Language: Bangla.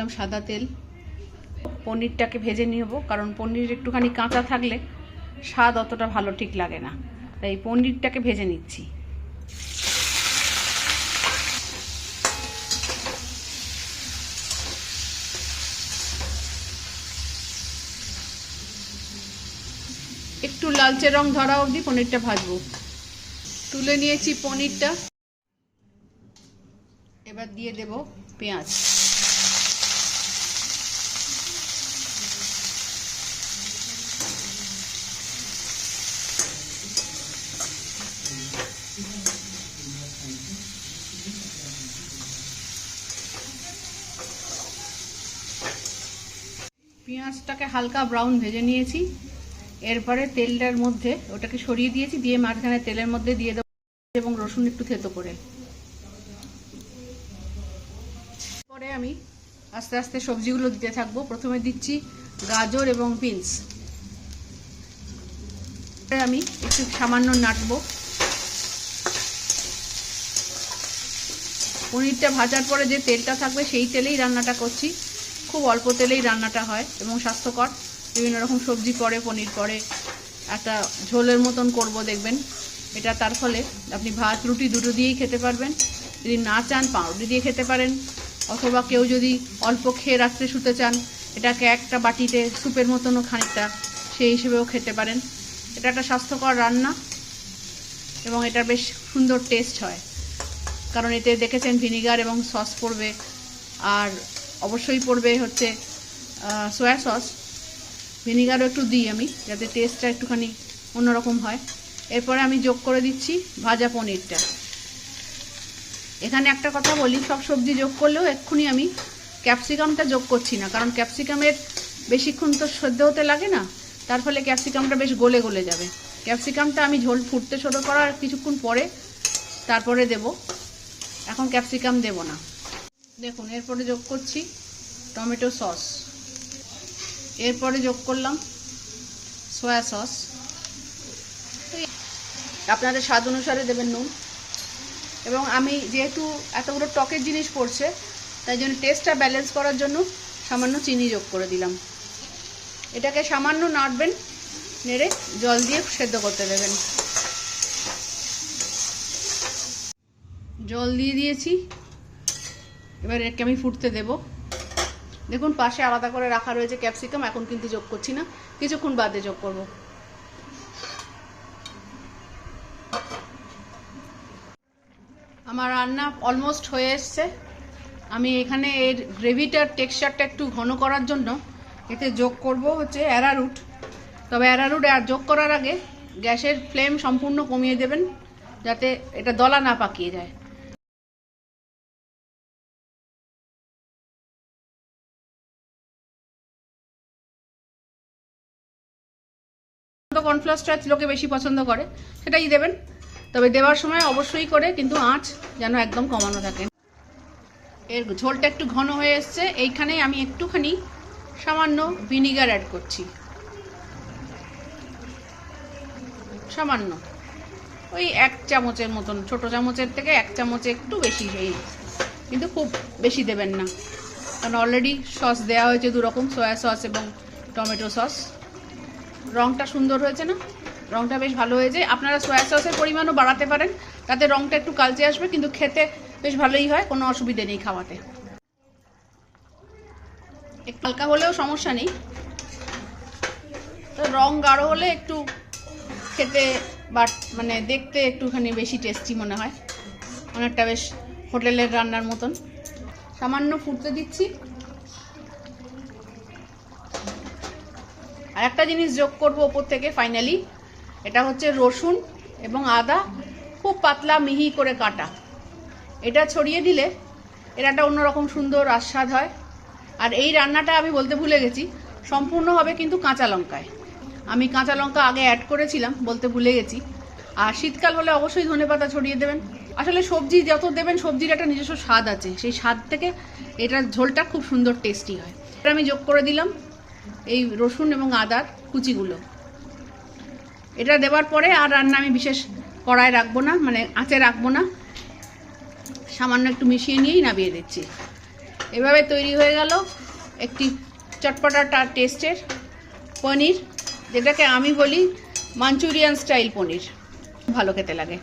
দিলাম সাদা তেল। পনিরটাকে ভেজে নেব, কারণ পনির একটুখানি কাঁচা থাকলে স্বাদ অতটা ভালো ঠিক লাগে না, তাই পনিরটাকে ভেজে নিচ্ছি। একটু লালচে রং ধরা অবধি পনিরটা ভাজবো। তুলে নিয়েছি পনিরটা, এবার দিয়ে দেব পেঁয়াজ। পেঁয়াজটাকে হালকা ব্রাউন ভেজে নিয়েছি। এরপরে তেলটার মধ্যে ওটাকে সরিয়ে দিয়েছি, দিয়ে মাঝখানে তেলের মধ্যে দিয়ে দেবো এবং রসুন একটু থেতো করে। পরে আমি আস্তে আস্তে সবজিগুলো দিতে থাকবো। প্রথমে দিচ্ছি গাজর এবং বিনস। আমি একটু সামান্য নাড়বো। পনিরটা ভাজার পরে যে তেলটা থাকবে সেই তেলেই রান্নাটা করছি। খুব অল্প তেলেই রান্নাটা হয় এবং স্বাস্থ্যকর। বিভিন্ন রকম সবজি পরে, পনির পরে, একটা ঝোলের মতন করব দেখবেন। এটা তার ফলে আপনি ভাত রুটি দুটো দিয়েই খেতে পারবেন। যদি না চান পাউরুটি দিয়ে খেতে পারেন, অথবা কেউ যদি অল্প খেয়ে রাত্রে শুতে চান, এটাকে একটা বাটিতে স্যুপের মতনও খানিকটা সেই হিসেবেও খেতে পারেন। এটা একটা স্বাস্থ্যকর রান্না এবং এটা বেশ সুন্দর টেস্ট হয়, কারণ এতে দেখেছেন ভিনিগার এবং সস পড়বে, আর অবশ্যই পড়বে হচ্ছে সয়া সস। ভিনিগারও একটু দিই আমি, যাতে টেস্টটা একটুখানি অন্যরকম হয়। এরপরে আমি যোগ করে দিচ্ছি ভাজা পনিরটা। এখানে একটা কথা বলি, সব সবজি যোগ করলেও এক্ষুনি আমি ক্যাপসিকামটা যোগ করছি না, কারণ ক্যাপসিকামের বেশিক্ষণ তো সেদ্ধ হতে লাগে না, তার ফলে ক্যাপসিকামটা বেশ গলে গলে যাবে। ক্যাপসিকামটা আমি ঝোল ফুটতে শুরু করার কিছুক্ষণ পরে তারপরে দেব, এখন ক্যাপসিকাম দেব না। দেখুন, এরপরে যোগ করছি টমেটো সস, এরপরে যোগ করলাম সয়া সস। আপনাদের স্বাদ অনুসারে দেবেন নুন। এবং আমি যেহেতু এতগুলো টকের জিনিস পড়ছে, তাই জন্য টেস্টটা ব্যালেন্স করার জন্য সামান্য চিনি যোগ করে দিলাম। এটাকে সামান্য নাড়বেন, নেড়ে জল দিয়ে সেদ্ধ করতে দেবেন। জল দিয়ে দিয়েছি, এবার একে আমি ফুটতে দেব। দেখুন, পাশে আলাদা করে রাখা রয়েছে ক্যাপসিকাম, এখন কিন্তু যোগ করছি না, কিছুক্ষণ বাদে যোগ করব। আমার রান্না অলমোস্ট হয়ে এসছে। আমি এখানে এর গ্রেভিটার টেক্সচারটা একটু ঘন করার জন্য এতে যোগ করব হচ্ছে অ্যারারুট। তবে অ্যারারুট যোগ করার আগে গ্যাসের ফ্লেম সম্পূর্ণ কমিয়ে দেবেন, যাতে এটা দলা না পাকিয়ে যায়। কর্নফ্লাওয়ারটা লোকে বেশি পছন্দ করে, সেটাই দেবেন। তবে দেওয়ার সময় অবশ্যই করে কিন্তু আঁচ যেন একদম কমানো থাকে। এর ঝোলটা একটু ঘন হয়ে এসছে, এইখানে আমি একটুখানি সামান্য ভিনিগার অ্যাড করছি, সামান্য, ওই 1 চামচের মতন, ছোট চামচের থেকে 1 চামচে একটু বেশি, সেই কিন্তু খুব বেশি দেবেন না, কারণ অলরেডি সস দেওয়া হয়েছে দুরকম, সয়া সস এবং টমেটো সস। রঙটা সুন্দর হয়েছে না? রঙটা বেশ ভালো হয়েছে। আপনারা সয়া সসের পরিমাণও বাড়াতে পারেন, তাতে রঙটা একটু কালচে আসবে, কিন্তু খেতে বেশ ভালোই হয়, কোনো অসুবিধে নেই খাওয়াতে। একটু হালকা হলেও সমস্যা নেই, তো রং গাঢ় হলে একটু খেতে মানে দেখতে একটুখানি বেশি টেস্টি মনে হয়, অনেকটা বেশ হোটেলের রান্নার মতন। সামান্য ফুটতে দিচ্ছি। আর একটা জিনিস যোগ করব ওপর থেকে ফাইনালি, এটা হচ্ছে রসুন এবং আদা খুব পাতলা মিহি করে কাটা। এটা ছড়িয়ে দিলে এর একটা অন্যরকম সুন্দর আস্বাদ হয়। আর এই রান্নাটা আমি বলতে ভুলে গেছি, সম্পূর্ণ হবে কিন্তু কাঁচা লঙ্কায়। আমি কাঁচা লঙ্কা আগে অ্যাড করেছিলাম, বলতে ভুলে গেছি। আর শীতকাল হলে অবশ্যই ধনেপাতা ছড়িয়ে দেবেন। আসলে সবজি যত দেবেন, সবজির একটা নিজস্ব স্বাদ আছে, সেই স্বাদ থেকে এটার ঝোলটা খুব সুন্দর টেস্টি হয়। এটা আমি যোগ করে দিলাম এই রসুন এবং আদার কুচিগুলো। এটা দেওয়ার পরে আর রান্না আমি বিশেষ কড়ায় রাখবো না, মানে আঁচে রাখবো না, সামান্য একটু মিশিয়ে নিয়েই নামিয়ে দিচ্ছি। এভাবে তৈরি হয়ে গেল একটি চটপটা টেস্টের পনির, যেটাকে আমি বলি মাঞ্চুরিয়ান স্টাইল পনির। ভালো খেতে লাগে।